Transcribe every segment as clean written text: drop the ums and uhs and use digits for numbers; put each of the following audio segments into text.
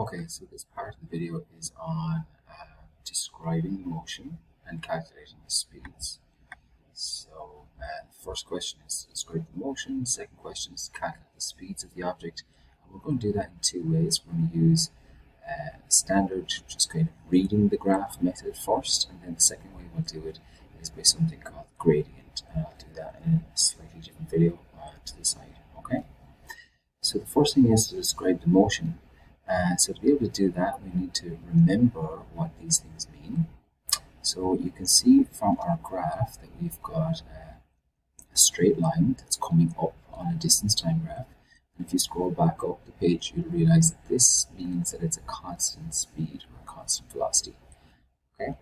Okay, so this part of the video is on describing motion and calculating the speeds. So the first question is to describe the motion, the second question is to calculate the speeds of the object. And we're going to do that in two ways. We're going to use standard, just kind of reading the graph method first, and then the second way we'll do it is by something called gradient, and I'll do that in a slightly different video to the side. Okay, so the first thing is to describe the motion. So to be able to do that, we need to remember what these things mean. So you can see from our graph that we've got a straight line that's coming up on a distance time graph. And if you scroll back up the page, you'll realize that this means that it's a constant speed or a constant velocity. Okay.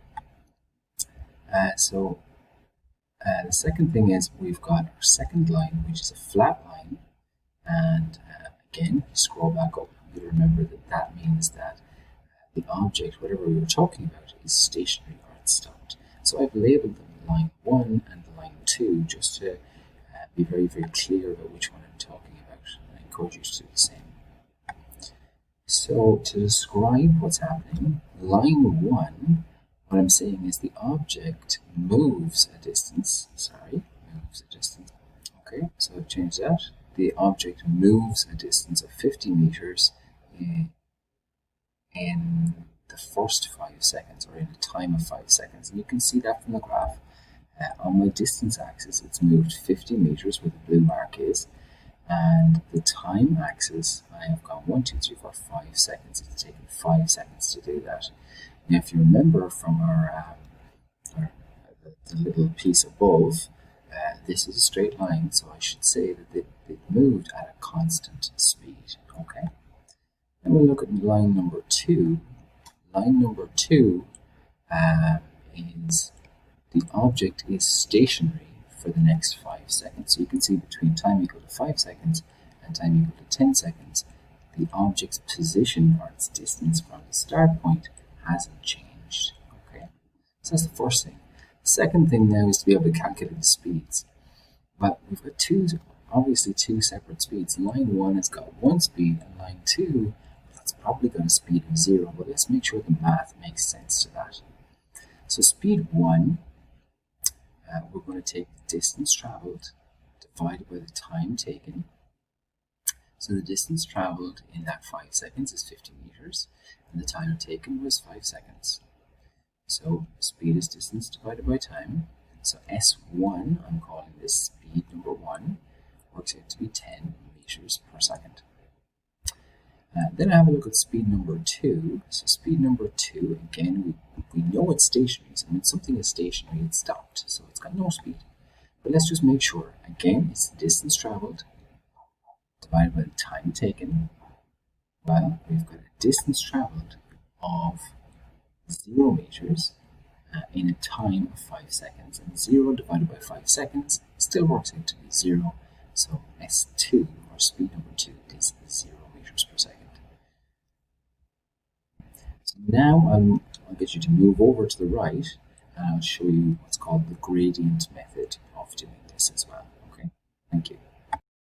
The second thing is we've got our second line, which is a flat line. And again, if you scroll back up, you'll remember that that means that the object, whatever we were talking about, is stationary or it's stopped. So I've labeled them line 1 and line 2 just to be very, very clear about which one I'm talking about. I encourage you to do the same. So to describe what's happening, line 1, what I'm saying is the object moves a distance. Okay, so I've changed that. The object moves a distance of 50 meters in the first 5 seconds, or in a time of 5 seconds. And you can see that from the graph. On my distance axis, it's moved 50 meters where the blue mark is. And the time axis, I have gone 1, 2, 3, 4, 5 seconds. It's taken 5 seconds to do that. Now, if you remember from the little piece above, this is a straight line, so I should say that it moved at a constant speed. Okay. Then we'll look at line number 2. Line number 2 is the object is stationary for the next 5 seconds. So you can see between time equal to 5 seconds and time equal to 10 seconds, the object's position or its distance from the start point hasn't changed. Okay, so that's the first thing. The second thing now is to be able to calculate the speeds. But we've got obviously two separate speeds. Line 1 has got one speed, and line 2, that's probably got a speed of 0, but let's make sure the math makes sense to that. So speed 1, we're going to take the distance traveled divided by the time taken. So the distance traveled in that 5 seconds is 50 meters, and the time taken was 5 seconds. So speed is distance divided by time. So S1, I'm calling this speed number 1, works out to be 10 meters per second. Then I have a look at speed number 2. So speed number 2, again, we know it's stationary. So when something is stationary, it's stopped. So it's got no speed. But let's just make sure. Again, it's the distance traveled divided by the time taken. Well, we've got a distance traveled of 0 meters in a time of 5 seconds. And 0 divided by 5 seconds still works out to be 0. So S2, or speed number 2, is 0 meters per second. So now I'll get you to move over to the right, and I'll show you what's called the gradient method of doing this as well. Okay, thank you.